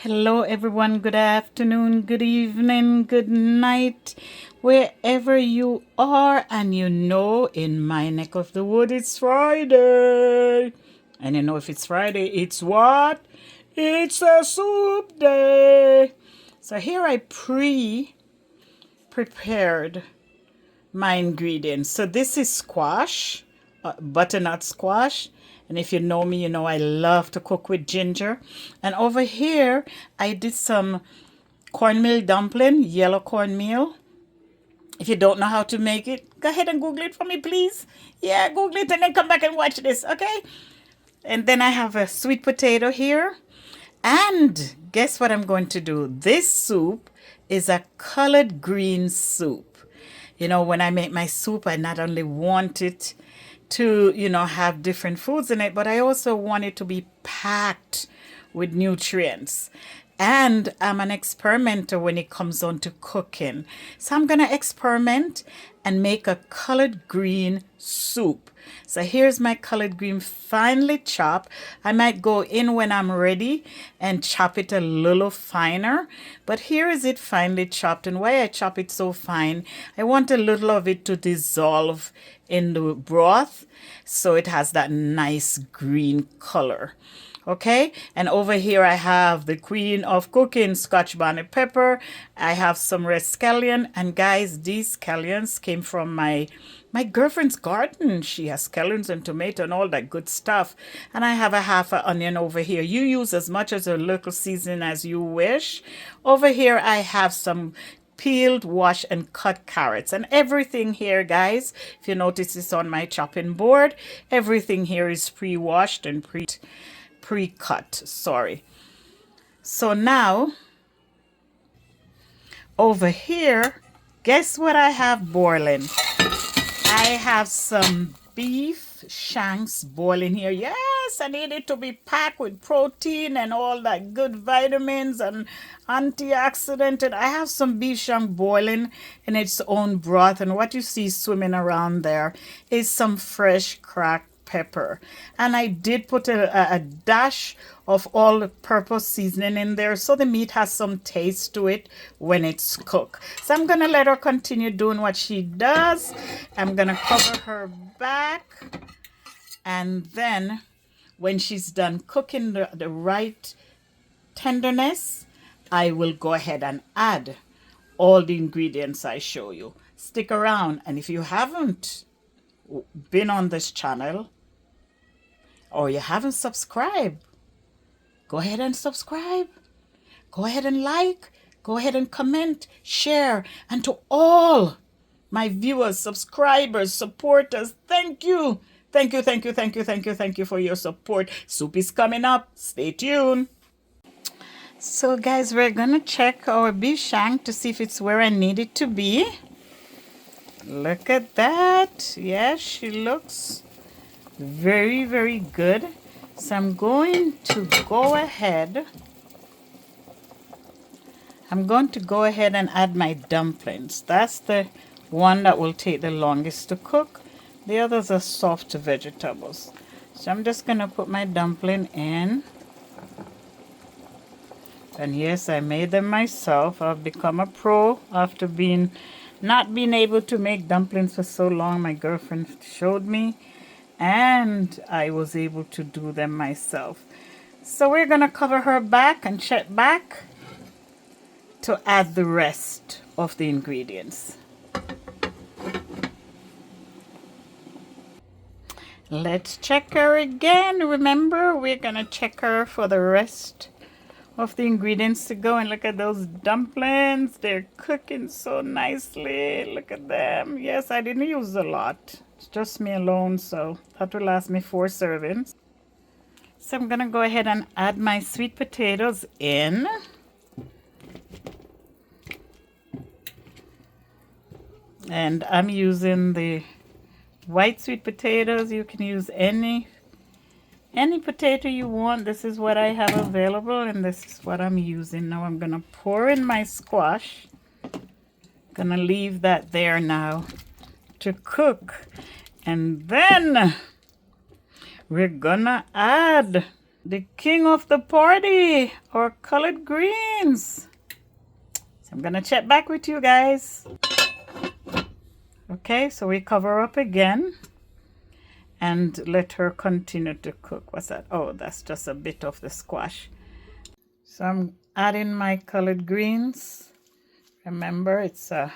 Hello, everyone. Good afternoon, good evening, good night, wherever you are. And in my neck of the wood, it's Friday. And if it's Friday, it's what? It's a soup day. So here I prepared my ingredients. So this is squash, butternut squash. And if you know me, you know I love to cook with ginger. And over here, I did some cornmeal dumpling, yellow cornmeal. If you don't know how to make it, go ahead and Google it for me, please. Yeah, Google it and then come back and watch this, okay? And then I have a sweet potato here. And guess what I'm going to do? This soup is a colored green soup. When I make my soup, I not only want it to, have different foods in it, but I also want it to be packed with nutrients. And I'm an experimenter when it comes on to cooking. So I'm going to experiment and make a colored green soup. So here's my colored green finely chopped. I might go in when I'm ready and chop it a little finer. But here is it finely chopped. And why I chop it so fine, I want a little of it to dissolve in the broth so it has that nice green color. Okay, and over here I have the queen of cooking, Scotch bonnet pepper. I have some red scallion, and guys, these scallions came from my girlfriend's garden. She has scallions and tomato and all that good stuff. And I have a half an onion over here. You use as much as a local seasoning as you wish. Over here I have some peeled, washed, and cut carrots. And everything here, guys, if you notice this on my chopping board, everything here is pre-washed and pre-cut. Sorry. So now, over here, guess what I have boiling? I have some beef shanks boiling here. Yes, I need it to be packed with protein and all that good vitamins and antioxidant. And I have some beef shank boiling in its own broth. And what you see swimming around there is some fresh cracked pepper. And I did put a dash of all-purpose seasoning in there so the meat has some taste to it when it's cooked. So I'm going to let her continue doing what she does. I'm going to cover her back. And then when she's done cooking the right tenderness, I will go ahead and add all the ingredients I show you. Stick around. And if you haven't been on this channel, or you haven't subscribed, go ahead and subscribe. Go ahead and like. Go ahead and comment, share. And to all my viewers, subscribers, supporters, thank you. Thank you, thank you, thank you, thank you, thank you for your support. Soup is coming up. Stay tuned. So guys, we're going to check our beef shank to see if it's where I need it to be. Look at that. Yes, she looks very, very good. So I'm going to go ahead. I'm going to go ahead and add my dumplings. That's the one that will take the longest to cook. The others are soft vegetables. So I'm just going to put my dumpling in. And yes, I made them myself. I've become a pro after not being able to make dumplings for so long. My girlfriend showed me, and I was able to do them myself. So we're going to cover her back and check back to add the rest of the ingredients. Let's check her again. Remember, we're going to check her for the rest of the ingredients to go. And look at those dumplings. They're cooking so nicely. Look at them. Yes, I didn't use a lot. It's just me alone, so that will last me 4 servings. So I'm going to go ahead and add my sweet potatoes in. And I'm using the white sweet potatoes. You can use any potato you want. This is what I have available, and this is what I'm using. Now I'm going to pour in my squash. Going to leave that there now to cook. And then we're gonna add the king of the party, our colored greens. So I'm gonna check back with you guys. Okay, so we cover up again and let her continue to cook. What's that? Oh, that's just a bit of the squash. So I'm adding my colored greens. Remember, it's a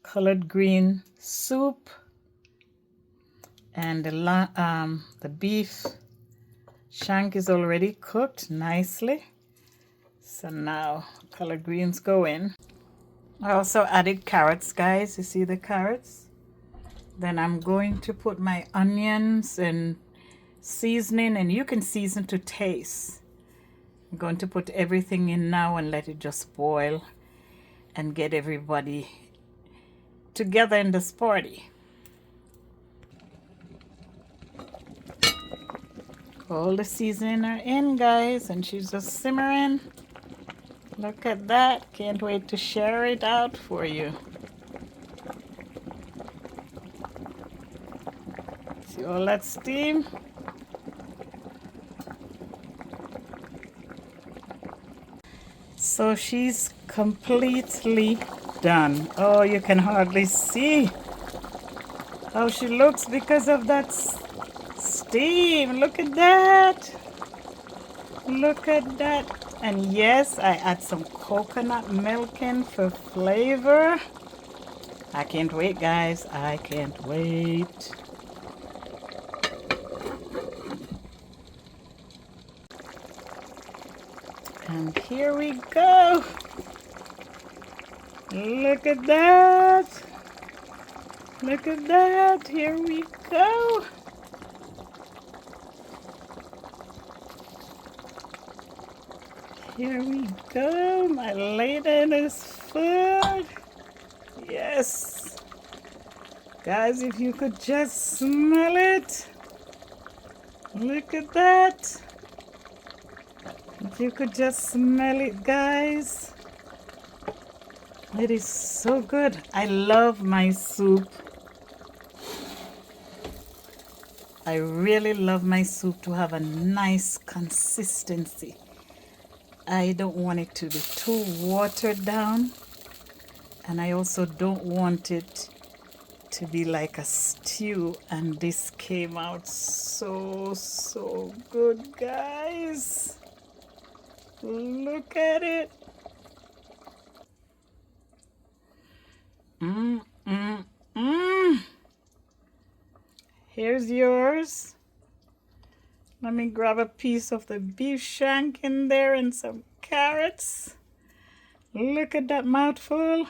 colored green soup. And the beef shank is already cooked nicely. So now colored greens go in. I also added carrots, guys. You see the carrots? Then I'm going to put my onions and seasoning, and you can season to taste. I'm going to put everything in now and let it just boil and get everybody together in this party. All the seasoning are in, guys, and she's just simmering. Look at that. Can't wait to share it out for you. See all that steam? So she's completely done. Oh, you can hardly see how she looks because of that steam. Look at that. Look at that. And yes, I add some coconut milk in for flavor. I can't wait, guys. I can't wait. And here we go. Look at that. Look at that. Here we go. Here we go. My laden is full. Yes. Guys, if you could just smell it. Look at that. If you could just smell it, guys. It is so good. I love my soup. I really love my soup to have a nice consistency. I don't want it to be too watered down. And I also don't want it to be like a stew. And this came out so good, guys. Look at it. Here's yours. Let me grab a piece of the beef shank in there and some carrots. Look at that mouthful.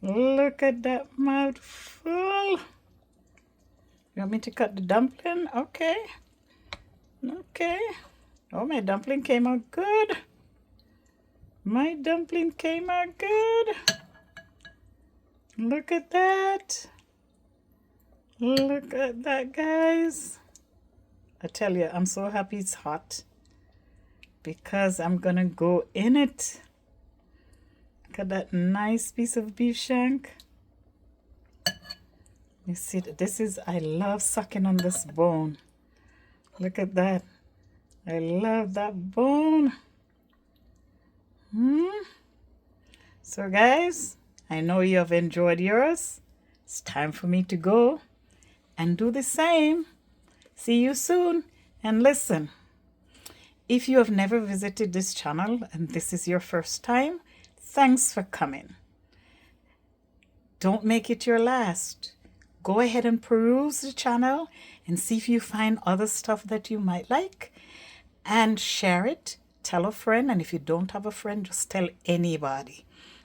Look at that mouthful. You want me to cut the dumpling? Okay. Okay. Oh, my dumpling came out good. My dumpling came out good. Look at that. Look at that, guys. I tell you, I'm so happy it's hot because I'm gonna go in it. Look at that nice piece of beef shank. You see, this is, I love sucking on this bone. Look at that. I love that bone. So guys, I know you have enjoyed yours. It's time for me to go and do the same. See you soon. And listen, if you have never visited this channel and this is your first time, thanks for coming. Don't make it your last. Go ahead and peruse the channel and see if you find other stuff that you might like and share it. Tell a friend, and if you don't have a friend, just tell anybody.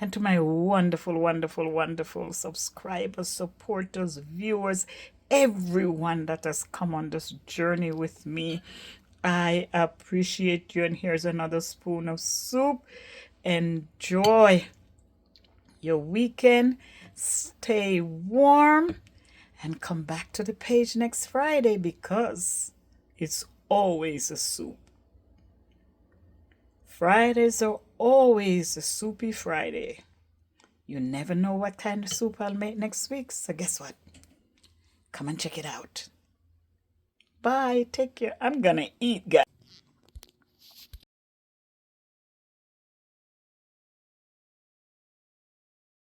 And to my wonderful subscribers, supporters, viewers, everyone that has come on this journey with me, I appreciate you. And here's another spoon of soup. Enjoy your weekend. Stay warm and come back to the page next Friday because it's always a soup. Fridays are always a soupy Friday. You never know what kind of soup I'll make next week, so guess what? Come and check it out. Bye. Take care. I'm gonna eat, guys.